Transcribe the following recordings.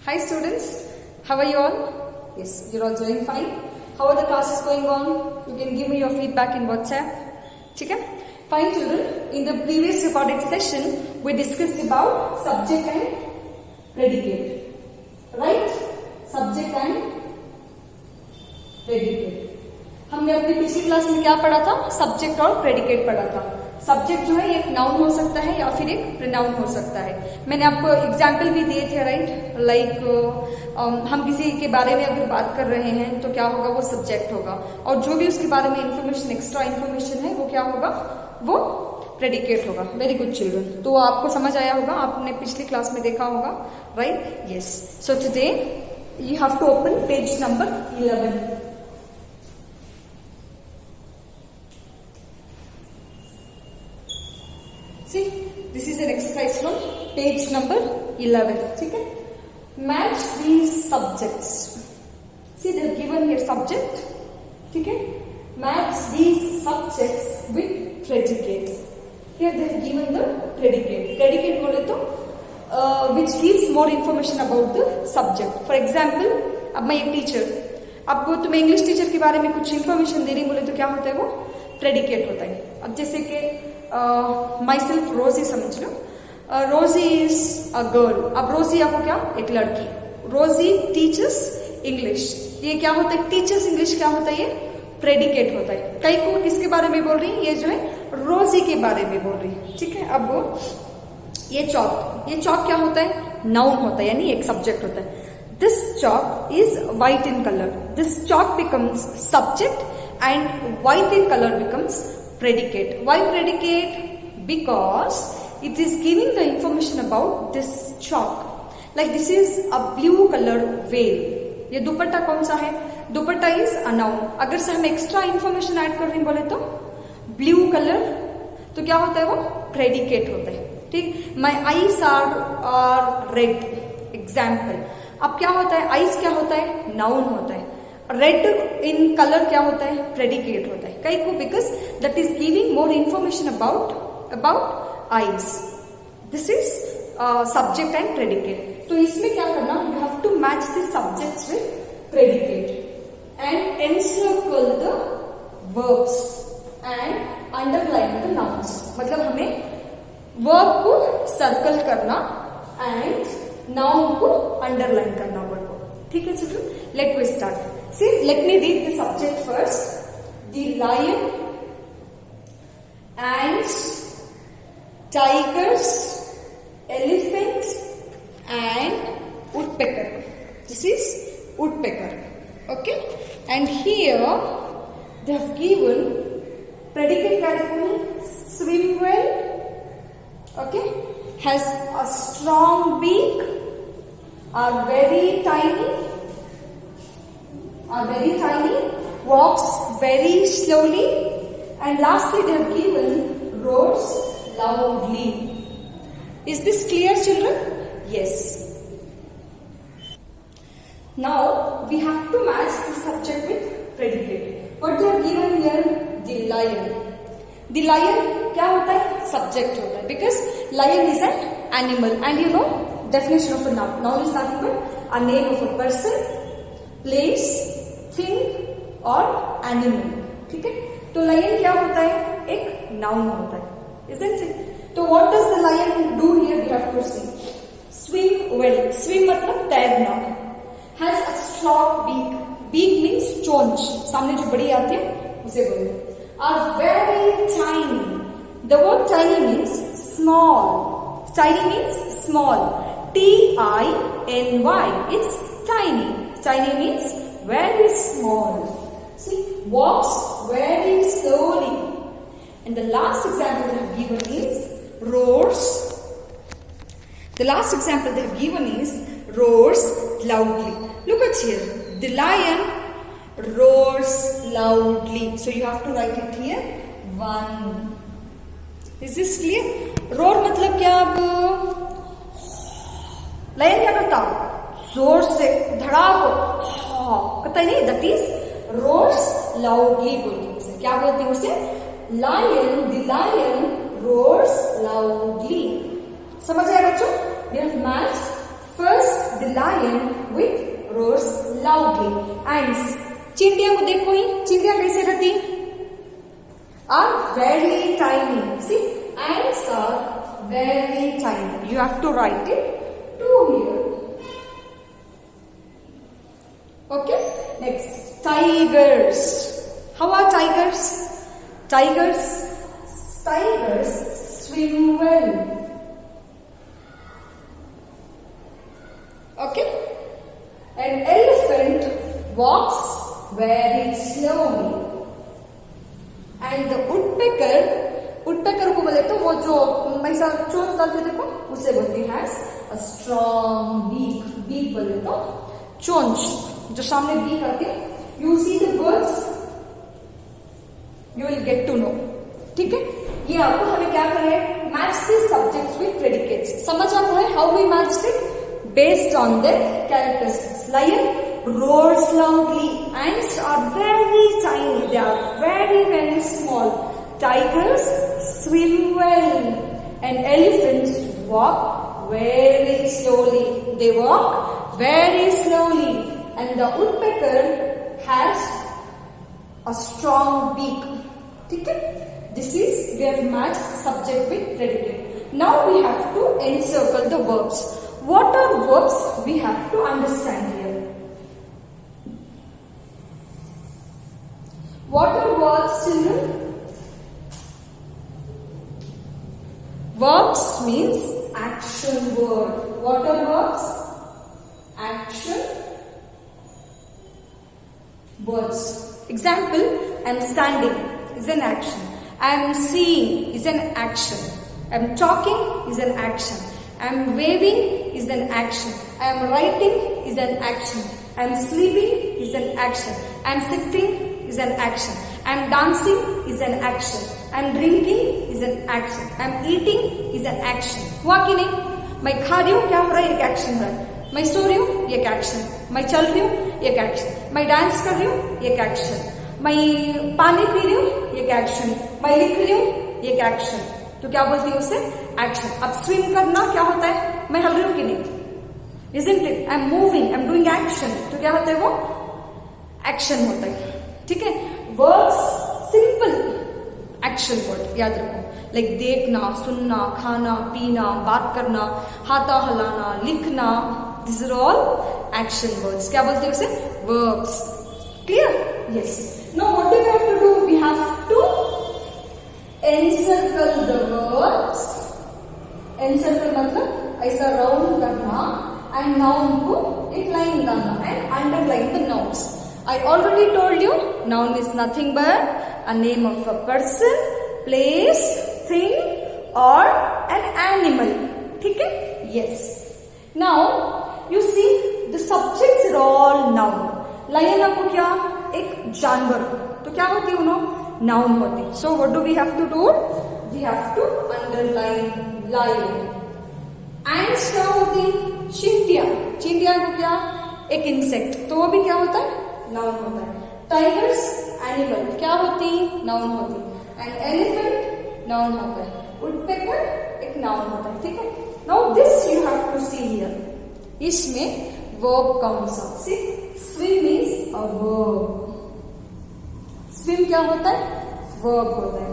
Hi students, how are you all? Yes, you're all doing fine. How are the classes going on? You can give me your feedback in WhatsApp. Okay? Fine children, in the previous recorded session, we discussed about subject and predicate. Right? Subject and predicate. हमने अपनी पिछली class में क्या पढ़ा था? Subject और predicate पढ़ा था. सब्जेक्ट जो है एक नाउन हो सकता है या फिर एक प्रोनाउन हो सकता है. मैंने आपको एग्जाम्पल भी दिए थे, राइट? लाइक हम किसी के बारे में अगर बात कर रहे हैं तो क्या होगा? वो सब्जेक्ट होगा, और जो भी उसके बारे में इंफॉर्मेशन, एक्स्ट्रा इंफॉर्मेशन है, वो क्या होगा? वो प्रेडिकेट होगा. Very good children. तो आपको समझ आया होगा, आपने पिछली क्लास में देखा होगा, right? Yes. So today you have to open page number 11. See, this is an exercise from page number 11. ठीक है? Match these subjects. See, they have given here subject. ठीक है? Match these subjects with predicate. Here they have given the predicate. Predicate बोले तो which gives more information about the subject. For example, अब मैं एक teacher, अब तुम्हें English teacher के बारे में कुछ इन्फॉर्मेशन दे रही बोले तो क्या होता है? वो प्रेडिकेट होता है. अब जैसे कि माई सेल्फ रोजी समझ लो. रोजी इज अ गर्ल. अब रोजी आपको क्या? एक लड़की. रोजी टीचर्स इंग्लिश. ये क्या होता है? टीचर्स इंग्लिश क्या होता है? ये प्रेडिकेट होता है. कई को किसके बारे में बोल रही है? ये जो है रोजी के बारे में बोल रही है. ठीक है? अब ये चौक, ये चौक क्या होता है? नाउन होता है, यानी एक सब्जेक्ट होता है. This Chowk is white in colour. This Chowk becomes subject and white in colour becomes predicate. Why predicate? Because it is giving the information about this chalk. Like this is a blue color veil. ये दुपट्टा कौन सा है? दुपट्टा is a noun. अगर से हम extra information add कर रहे हैं बोले तो ब्लू कलर, तो क्या होता है? वो प्रेडिकेट होता है. ठीक. My eyes are red. Example. अब क्या होता है? आईज क्या होता है? नाउन होता है. रेड इन कलर क्या होता है? प्रेडिकेट होता है. कई को? Because that is giving more information about eyes. This is subject and predicate. तो इसमें क्या करना? You have to match the subjects with predicate and encircle the verbs and underline the nouns. मतलब हमें वर्ब को सर्कल करना and noun को underline करना वर्ब को. ठीक है children? Let we start. See, let me read the subject first. The lion, ants, tigers, elephant, and woodpecker. This is woodpecker. Okay? And here they have given predicate category: swim well. Okay? Has a strong beak. Are very tiny. Walks very slowly, and lastly they have given roars loudly. Is this clear children? Yes. Now we have to match the subject with predicate. What they have given here? The lion. The lion क्या होता है? Subject होता है, because lion is an animal, and you know definition of a noun. Noun is nothing but a name of a person, place, thing और animal. ठीक है? तो lion क्या होता है? एक नाउन होता है. Isn't it? तो what does the lion do here? We have to see. Swim well. Swim मतलब तैरना. Has a strong beak. Beak means चोंच, सामने जो बड़ी आती है उसे बोलते. Are very tiny. The word tiny means small. Tiny means small. TINY. It's tiny. Tiny means very small. See, walks very slowly. And the last example they have given is roars. The last example they have given is roars loudly. Look at here. The lion roars loudly. So you have to write it here. 1. Is this clear? Roar मतलब क्या? अब lion क्या करता? जोर से, धड़ाको कहता है नहीं. दैट इज रोर्स लाउडली बोलती है उसे. क्या बोलती है उसे? Lion. The lion roars loudly. समझ आया बच्चों? We have matched first the lion lion with roars loudly. Ants. चींटियां को देखो ही, चींटियां कैसे रहती? Are very tiny. See, ants are very tiny. You have to write it 2 here. Okay. Next, tigers. How are tigers? Tigers swim well. Okay. An elephant walks very slowly. And the woodpecker को बोले तो वो जो ऐसा चोंच डालते देखो उसे बोलते हैं a strong beak बोले तो चोंच जो सामने beak आती है. You see the birds, you will get to know. ठीक है, ये आपको हमें क्या करना है? Match these subjects with predicates. समझ आता है how we matched it? Based on their characteristics. Lion roars loudly. Ants are very tiny. They are very, very small. Tigers swim well. And elephants walk very slowly. They walk very slowly. And the woodpecker has a strong beak. Okay? This is, we have matched subject with predicate. Now we have to encircle the verbs. What are verbs? We have to understand here. What are verbs, children? Verbs means action word. What are verbs? Action words. Example, I am standing is an action. I am seeing is an action. I am talking is an action. I am waving is an action. I am writing is an action. I am sleeping is an action. I am sitting is an action. I am dancing is an action. I am drinking is an action. I am eating is an action. हुआ कि नहीं? मैं खा रही हूँ, क्या हो रहा है? एक एक्शन है. मैं सो रही हूँ, एक एक्शन. मैं चल रही हूँ, एक एक्शन. मैं डांस कर रही हूँ, एक एक्शन. मैं पानी पी रही हूँ, एक एक्शन. मैं लिख रही हूँ, एक एक्शन. तो क्या बोलती है उसे? एक्शन. अब स्विम करना क्या होता है? मैं हल रही हूँ कि नहीं? Isn't it? I am moving. I am doing action. तो क्या होता है वो? एक्शन होता है. ठीक है. वर्ड्स सिंपल एक्शन वर्ड याद रखो. लाइक देखना, सुनना, खाना, पीना, बात करना, हाथा हिलाना, लिखना. This are all action words. क्या बोलते हैं उसे? Verbs. Clear? Yes. Now what do we have to do? We have to encircle the words. Encircle मतलब ऐसा राउंड करना एंड नाउन को एक लाइन डालना and underline the nouns. I already told you, noun is nothing but a name of a person, place, thing or an animal. ठीक है? Yes. Now, you see, the subjects are all noun. Lion आपको क्या? एक जानवर. तो क्या होती है उन्होंने? Noun होती. So, what do we have to do? We have to underline lion. Ants क्या होती? चींटियां. चींटियां को क्या? एक इंसेक्ट. तो वो भी क्या होता है? नाउन होता है. टाइगर्स एनिमल क्या होती? नाउन होती. एंड एलिफेंट नाउन होता है. वुडपेकर एक नाउन होता है. ठीक है. Now this you have to see here. इसमें वर्ब कौन सा? See, swim is a verb. Swim क्या होता है? वर्ब होता है.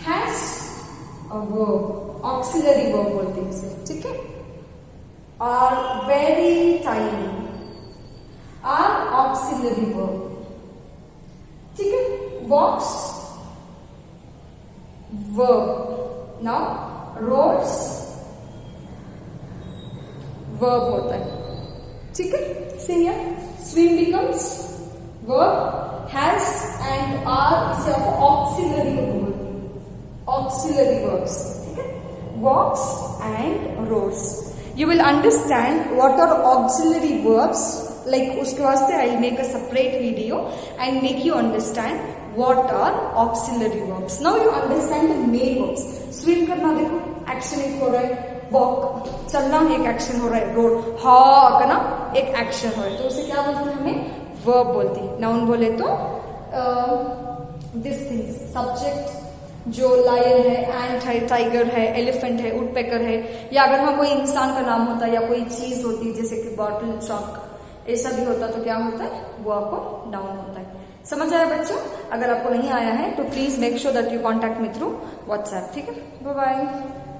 Has a verb, auxiliary verb बोलते हैं इसे. ठीक है. Are very tiny are auxiliary verb. ठीक है. Walks verb. Now roars verb होता है. ठीक है. See here. Swim becomes verb. Has and are इसे आप auxiliary verb. Auxiliary verbs. ठीक है. Walks and roars. You will understand what are auxiliary verbs. Like उसके वास्ते I will make a separate video and make you understand what are auxiliary verbs. Now you understand the main verbs. Swim करना देखो action एक हो रहा है. Walk चलना एक action हो रहा है. Roar हाँ करना एक action हो रहा है. तो उसे क्या बोलते हैं? हमें verb बोलते हैं. Noun बोले तो these things subject, जो लायन है, एंट है, टाइगर है, एलिफेंट है, वुडपेकर है, या अगर वहां कोई इंसान का नाम होता है या कोई चीज होती है जैसे कि बॉटल, चॉक, ऐसा भी होता तो क्या होता है, वो आपको डाउन होता है। समझ आया बच्चों? अगर आपको नहीं आया है तो please make sure that you contact me through WhatsApp. ठीक है, बाय बाय।